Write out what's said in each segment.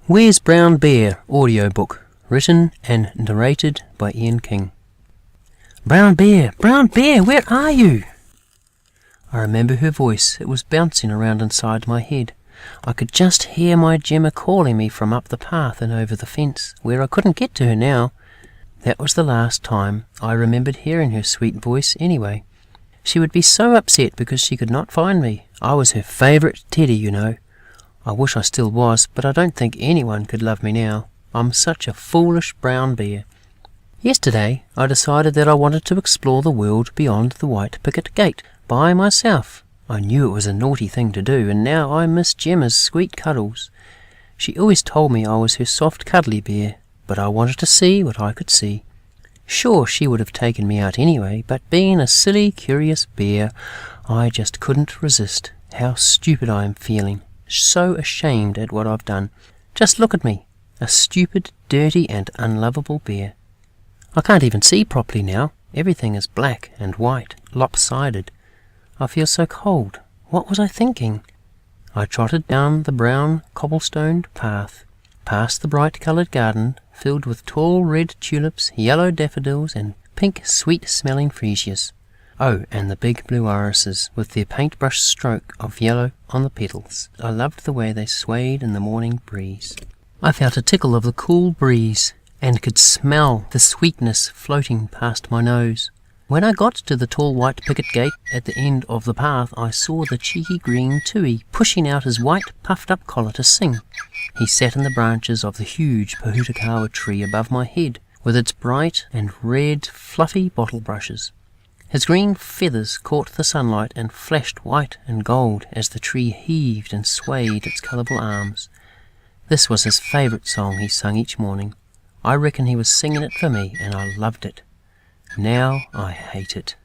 Where's Brown Bear audiobook, written and narrated by Ian King. Brown Bear, where are you? I remember her voice. It was bouncing around inside my head. I could just hear my Gemma calling me from up the path and over the fence, where I couldn't get to her now. That was the last time I remembered hearing her sweet voice anyway. She would be so upset because she could not find me. I was her favourite teddy, you know. I wish I still was, but I don't think anyone could love me now. I'm such a foolish brown bear. Yesterday I decided that I wanted to explore the world beyond the white picket gate by myself. I knew it was a naughty thing to do, and now I miss Gemma's sweet cuddles. She always told me I was her soft cuddly bear, but I wanted to see what I could see. Sure, she would have taken me out anyway, but being a silly, curious bear, I just couldn't resist. How stupid I am feeling. So ashamed at what I've done. Just look at me, a stupid, dirty and unlovable bear. I can't even see properly now. Everything is black and white, lopsided. I feel so cold. What was I thinking? I trotted down the brown cobblestoned path, past the bright-coloured garden filled with tall red tulips, yellow daffodils and pink sweet-smelling freesias. Oh, and the big blue irises, with their paintbrush stroke of yellow on the petals. I loved the way they swayed in the morning breeze. I felt a tickle of the cool breeze, and could smell the sweetness floating past my nose. When I got to the tall white picket gate at the end of the path, I saw the cheeky green tui pushing out his white puffed-up collar to sing. He sat in the branches of the huge Pohutakawa tree above my head, with its bright and red fluffy bottle brushes. His green feathers caught the sunlight and flashed white and gold as the tree heaved and swayed its colourful arms. This was his favourite song he sung each morning. I reckon he was singing it for me, and I loved it. Now I hate it.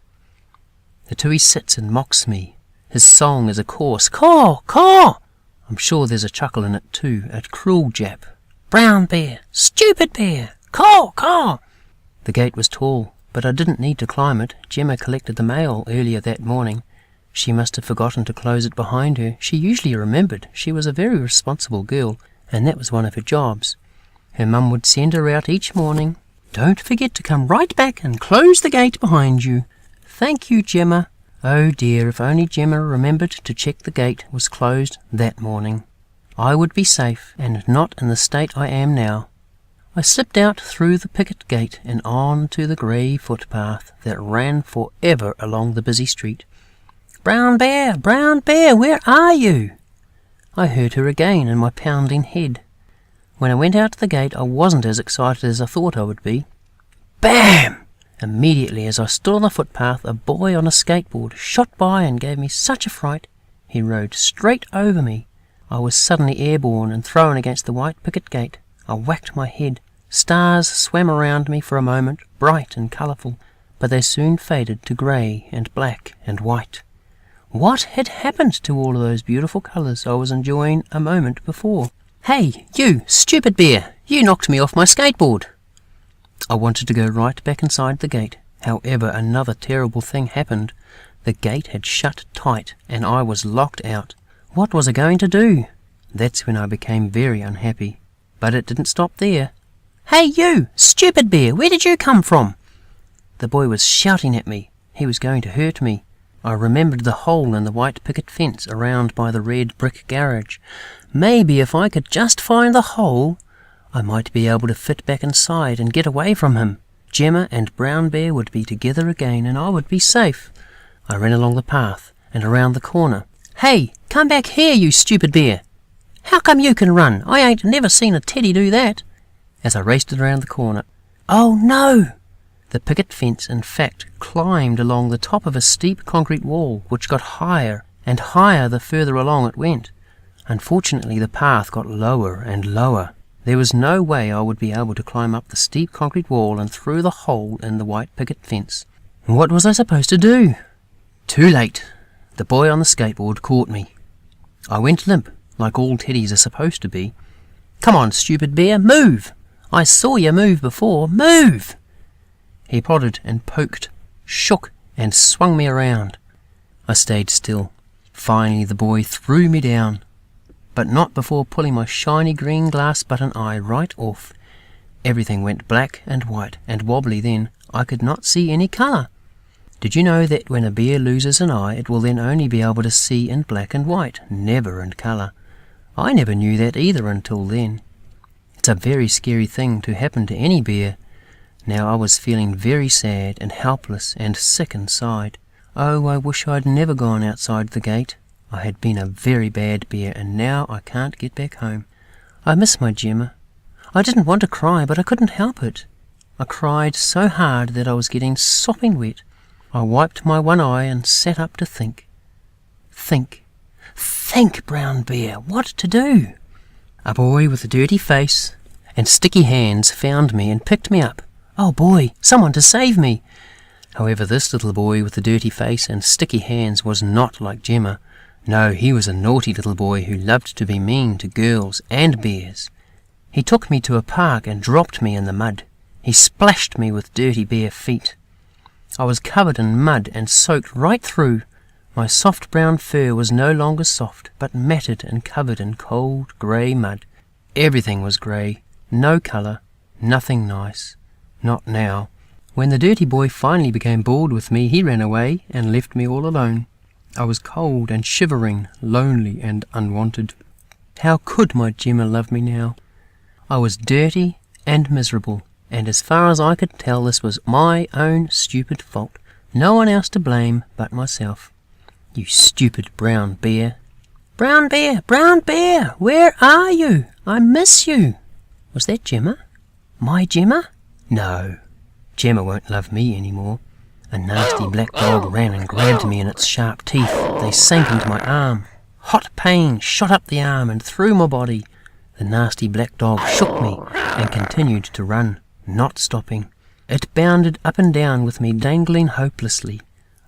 The tui sits and mocks me. His song is a coarse caw, caw. I'm sure there's a chuckle in it too, a cruel Jap. Brown bear, stupid bear, caw, caw. The gate was tall, but I didn't need to climb it. Gemma collected the mail earlier that morning. She must have forgotten to close it behind her. She usually remembered. She was a very responsible girl, and that was one of her jobs. Her mum would send her out each morning. Don't forget to come right back and close the gate behind you. Thank you, Gemma. Oh dear, if only Gemma remembered to check the gate was closed that morning. I would be safe, and not in the state I am now. I slipped out through the picket gate and on to the grey footpath that ran forever along the busy street. Brown bear, where are you? I heard her again in my pounding head. When I went out to the gate, I wasn't as excited as I thought I would be. Bam! Immediately as I stood on the footpath, a boy on a skateboard shot by and gave me such a fright. He rode straight over me. I was suddenly airborne and thrown against the white picket gate. I whacked my head. Stars swam around me for a moment, bright and colourful, but they soon faded to grey and black and white. What had happened to all of those beautiful colours I was enjoying a moment before? Hey, you, stupid bear! You knocked me off my skateboard! I wanted to go right back inside the gate. However, another terrible thing happened. The gate had shut tight, and I was locked out. What was I going to do? That's when I became very unhappy. But it didn't stop there. Hey you, stupid bear, where did you come from? The boy was shouting at me. He was going to hurt me. I remembered the hole in the white picket fence around by the red brick garage. Maybe if I could just find the hole, I might be able to fit back inside and get away from him. Gemma and Brown Bear would be together again, and I would be safe. I ran along the path and around the corner. Hey, come back here, you stupid bear! How come you can run? I ain't never seen a teddy do that. As I raced around the corner. Oh no! The picket fence, in fact, climbed along the top of a steep concrete wall, which got higher and higher the further along it went. Unfortunately, the path got lower and lower. There was no way I would be able to climb up the steep concrete wall and through the hole in the white picket fence. What was I supposed to do? Too late. The boy on the skateboard caught me. I went limp, like all teddies are supposed to be. Come on, stupid bear, move! I saw you move before. Move! He prodded and poked, shook and swung me around. I stayed still. Finally the boy threw me down. but not before pulling my shiny green glass button eye right off. Everything went black and white and wobbly then. I could not see any colour. Did you know that when a bear loses an eye, it will then only be able to see in black and white, never in colour? I never knew that either until then. It's a very scary thing to happen to any bear. Now I was feeling very sad and helpless and sick inside. Oh, I wish I'd never gone outside the gate. I had been a very bad bear, and now I can't get back home. I miss my Gemma. I didn't want to cry, but I couldn't help it. I cried so hard that I was getting sopping wet. I wiped my one eye and sat up to think. Think, Brown Bear, what to do? A boy with a dirty face and sticky hands found me and picked me up. Oh boy, someone to save me! However, this little boy with the dirty face and sticky hands was not like Gemma. No, he was a naughty little boy who loved to be mean to girls and bears. He took me to a park and dropped me in the mud. He splashed me with dirty bare feet. I was covered in mud and soaked right through. My soft brown fur was no longer soft, but matted and covered in cold grey mud. Everything was grey, no colour, nothing nice. Not now. When the dirty boy finally became bored with me, he ran away and left me all alone. I was cold and shivering, lonely and unwanted. How could my Gemma love me now? I was dirty and miserable, and as far as I could tell, this was my own stupid fault. No one else to blame but myself. You stupid brown bear. Brown bear, brown bear, where are you? I miss you. Was that Gemma? My Gemma? No, Gemma won't love me any more. A nasty black dog ran and grabbed me in its sharp teeth. They sank into my arm. Hot pain shot up the arm and through my body. The nasty black dog shook me and continued to run, not stopping. It bounded up and down with me, dangling hopelessly.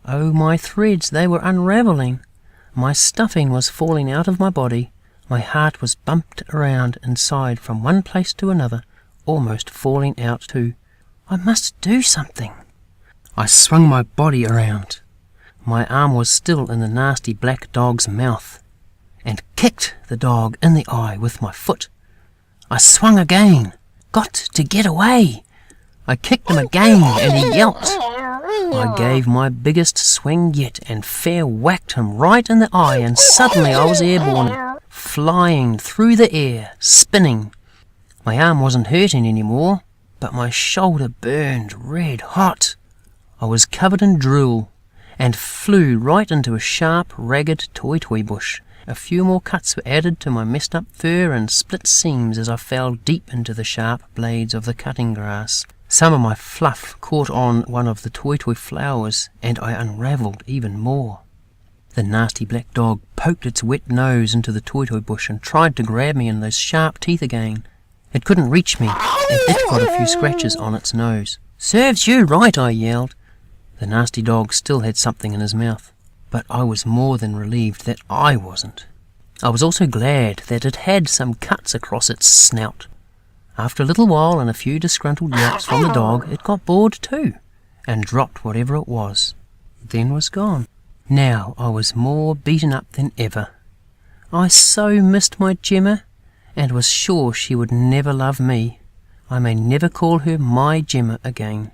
Oh, my threads, they were unravelling. My stuffing was falling out of my body. My heart was bumped around inside from one place to another, almost falling out too. I must do something. I swung my body around. My arm was still in the nasty black dog's mouth, and kicked the dog in the eye with my foot. I swung again. Got to get away. I kicked him again, and he yelped. I gave my biggest swing yet, and fair whacked him right in the eye, and suddenly I was airborne, flying through the air, spinning. My arm wasn't hurting any more, but my shoulder burned red hot. I was covered in drool, and flew right into a sharp, ragged toy bush. A few more cuts were added to my messed up fur and split seams as I fell deep into the sharp blades of the cutting grass. Some of my fluff caught on one of the toy flowers, and I unravelled even more. The nasty black dog poked its wet nose into the toy bush and tried to grab me in those sharp teeth again. It couldn't reach me, and it got a few scratches on its nose. "Serves you right," I yelled. The nasty dog still had something in his mouth, but I was more than relieved that I wasn't. I was also glad that it had some cuts across its snout. After a little while and a few disgruntled yelps from the dog, it got bored too, and dropped whatever it was, then was gone. Now I was more beaten up than ever. I so missed my Gemma, and was sure she would never love me. I may never call her my Gemma again.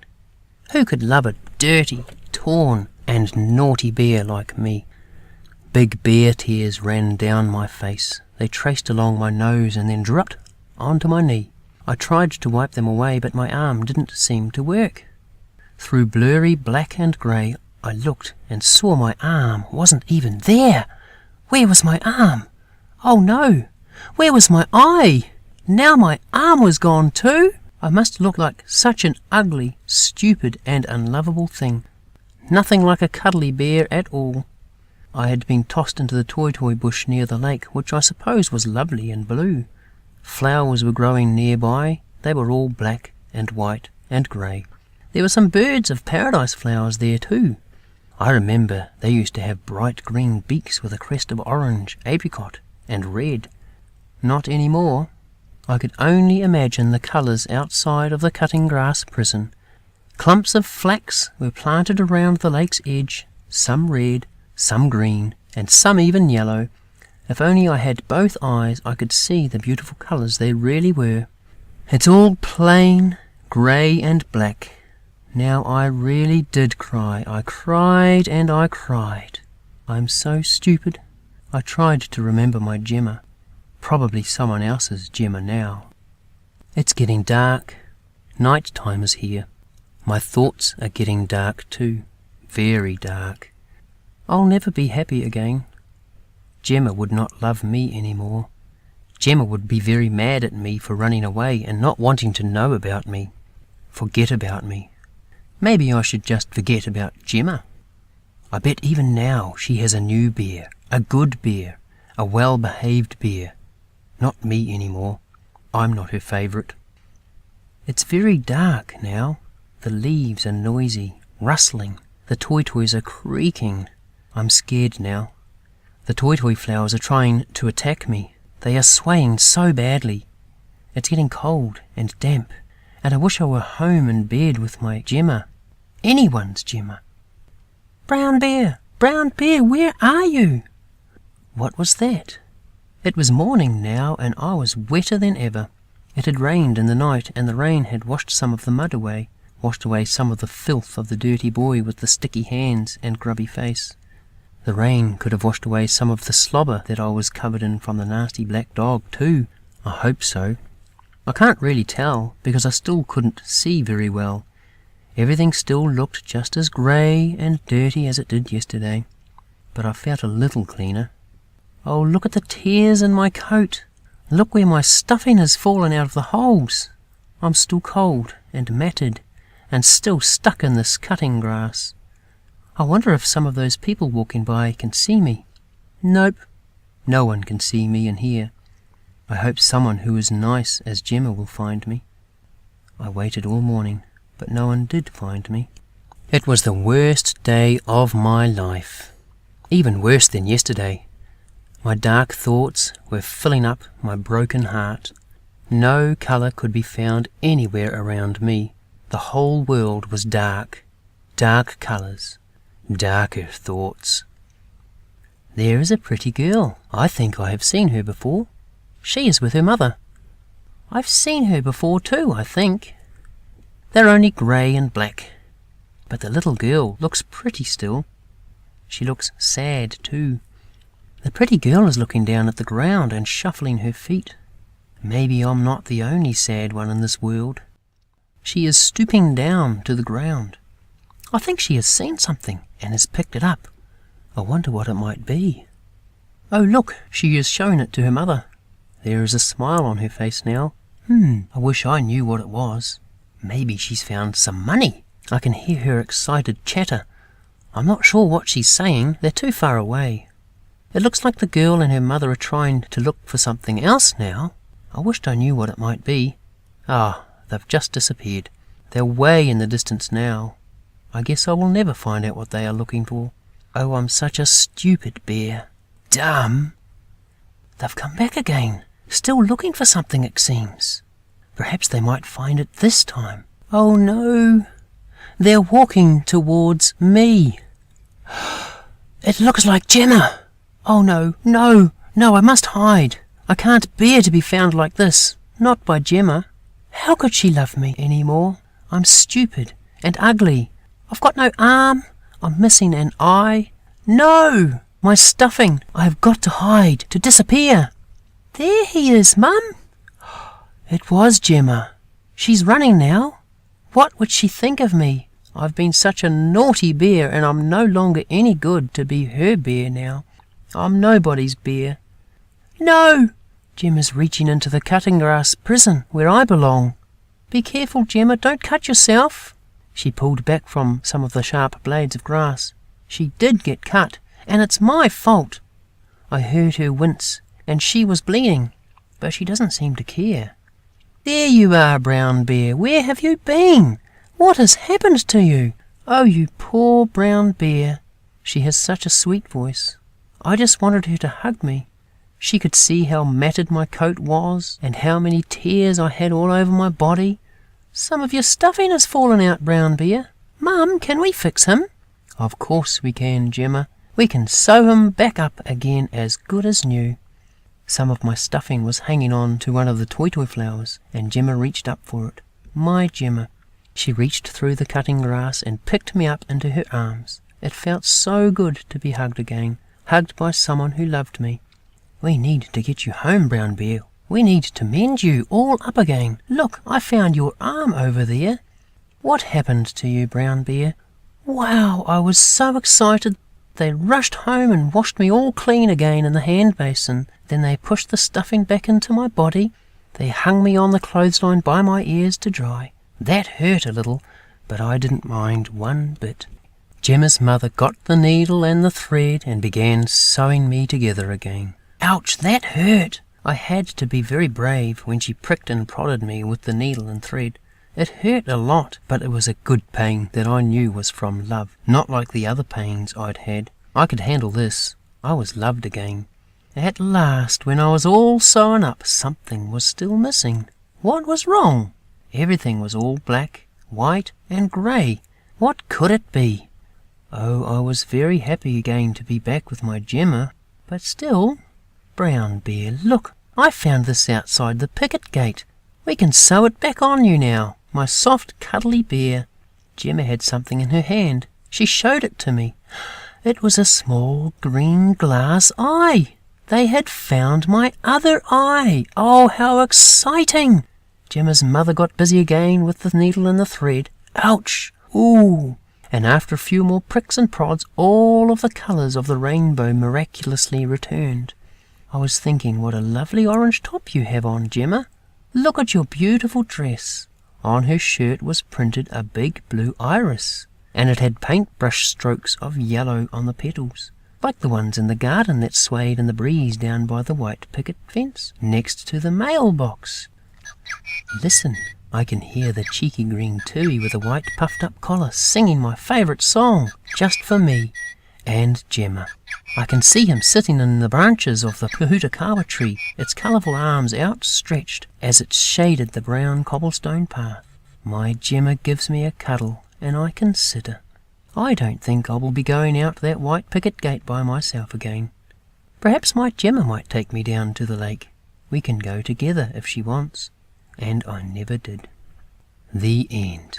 Who could love a dirty, torn, and naughty bear like me? Big bear tears ran down my face. They traced along my nose and then dropped onto my knee. I tried to wipe them away, but my arm didn't seem to work. Through blurry black and grey, I looked and saw my arm wasn't even there. Where was my arm? Oh no! Where was my eye? Now my arm was gone too! I must look like such an ugly, stupid, and unlovable thing. Nothing like a cuddly bear at all. I had been tossed into the toy bush near the lake, which I suppose was lovely and blue. Flowers were growing nearby. They were all black and white and grey. There were some birds of paradise flowers there too. I remember they used to have bright green beaks with a crest of orange, apricot, and red. Not any more. I could only imagine the colours outside of the cutting grass prison. Clumps of flax were planted around the lake's edge, some red, some green, and some even yellow. If only I had both eyes, I could see the beautiful colours they really were. It's all plain, grey and black. Now I really did cry. I cried and I cried. I'm so stupid. I tried to remember my Gemma. Probably someone else's Gemma now. It's getting dark. Night time is here. My thoughts are getting dark too. Very dark. I'll never be happy again. Gemma would not love me anymore. Gemma would be very mad at me for running away and not wanting to know about me. Forget about me. Maybe I should just forget about Gemma. I bet even now she has a new bear, a good bear, a well-behaved bear. Not me anymore. I'm not her favourite. It's very dark now. The leaves are noisy, rustling. The toy-toys are creaking. I'm scared now. The toy-toy flowers are trying to attack me. They are swaying so badly. It's getting cold and damp, and I wish I were home in bed with my Gemma. Anyone's Gemma. Brown Bear, where are you? What was that? It was morning now, and I was wetter than ever. It had rained in the night, and the rain had washed some of the mud away, washed away some of the filth of the dirty boy with the sticky hands and grubby face. The rain could have washed away some of the slobber that I was covered in from the nasty black dog too. I hope so. I can't really tell, because I still couldn't see very well. Everything still looked just as grey and dirty as it did yesterday, but I felt a little cleaner. Oh, look at the tears in my coat. Look where my stuffing has fallen out of the holes. I'm still cold and matted, and still stuck in this cutting grass. I wonder if some of those people walking by can see me. Nope, no one can see me in here. I hope someone who is nice as Gemma will find me. I waited all morning, but no one did find me. It was the worst day of my life, even worse than yesterday. My dark thoughts were filling up my broken heart. No colour could be found anywhere around me. The whole world was dark. Dark colours. Darker thoughts. There is a pretty girl. I think I have seen her before. She is with her mother. I've seen her before too, I think. They're only grey and black. But the little girl looks pretty still. She looks sad too. The pretty girl is looking down at the ground and shuffling her feet. Maybe I'm not the only sad one in this world. She is stooping down to the ground. I think she has seen something and has picked it up. I wonder what it might be. Oh, look, she has shown it to her mother. There is a smile on her face now. I wish I knew what it was. Maybe she's found some money. I can hear her excited chatter. I'm not sure what she's saying. They're too far away. It looks like the girl and her mother are trying to look for something else now. I wished I knew what it might be. Ah, they've just disappeared. They're way in the distance now. I guess I will never find out what they are looking for. Oh, I'm such a stupid bear. Dumb. They've come back again, still looking for something, it seems. Perhaps they might find it this time. Oh no, they're walking towards me. It looks like Gemma. Oh no, I must hide. I can't bear to be found like this, not by Gemma. How could she love me any more? I'm stupid and ugly. I've got no arm. I'm missing an eye. No! My stuffing. I have got to hide, to disappear. There he is, Mum. It was Gemma. She's running now. What would she think of me? I've been such a naughty bear, and I'm no longer any good to be her bear now. I'm nobody's bear. No! Gemma's reaching into the cutting grass prison where I belong. Be careful, Gemma, don't cut yourself. She pulled back from some of the sharp blades of grass. She did get cut, and it's my fault. I heard her wince, and she was bleeding, but she doesn't seem to care. There you are, Brown Bear. Where have you been? What has happened to you? Oh, you poor Brown Bear. She has such a sweet voice. I just wanted her to hug me. She could see how matted my coat was, and how many tears I had all over my body. Some of your stuffing has fallen out, Brown Bear. Mum, can we fix him? Of course we can, Gemma. We can sew him back up again as good as new." Some of my stuffing was hanging on to one of the toy flowers, and Gemma reached up for it. My Gemma! She reached through the cutting grass and picked me up into her arms. It felt so good to be hugged again, hugged by someone who loved me. "We need to get you home, Brown Bear. We need to mend you all up again. Look, I found your arm over there." "What happened to you, Brown Bear?" "Wow, I was so excited. They rushed home and washed me all clean again in the hand basin. Then they pushed the stuffing back into my body. They hung me on the clothesline by my ears to dry. That hurt a little, but I didn't mind one bit." Gemma's mother got the needle and the thread and began sewing me together again. Ouch, that hurt! I had to be very brave when she pricked and prodded me with the needle and thread. It hurt a lot, but it was a good pain that I knew was from love, not like the other pains I'd had. I could handle this. I was loved again. At last, when I was all sewn up, something was still missing. What was wrong? Everything was all black, white, and grey. What could it be? Oh, I was very happy again to be back with my Gemma, but still... Brown Bear, look, I found this outside the picket gate. We can sew it back on you now, my soft, cuddly bear. Gemma had something in her hand. She showed it to me. It was a small green glass eye. They had found my other eye. Oh, how exciting! Gemma's mother got busy again with the needle and the thread. Ouch! Ooh! And after a few more pricks and prods, all of the colours of the rainbow miraculously returned. I was thinking what a lovely orange top you have on, Gemma. Look at your beautiful dress. On her shirt was printed a big blue iris, and it had paintbrush strokes of yellow on the petals, like the ones in the garden that swayed in the breeze down by the white picket fence, next to the mailbox. Listen, I can hear the cheeky green tui with a white puffed-up collar singing my favourite song, just for me and Gemma. I can see him sitting in the branches of the Pahutakawa tree, its colourful arms outstretched as it shaded the brown cobblestone path. My Gemma gives me a cuddle, and I consider. I don't think I will be going out that white picket gate by myself again. Perhaps my Gemma might take me down to the lake. We can go together if she wants. And I never did. The end.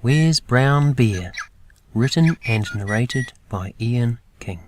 Where's Brown Bear? Written and narrated by Ian King.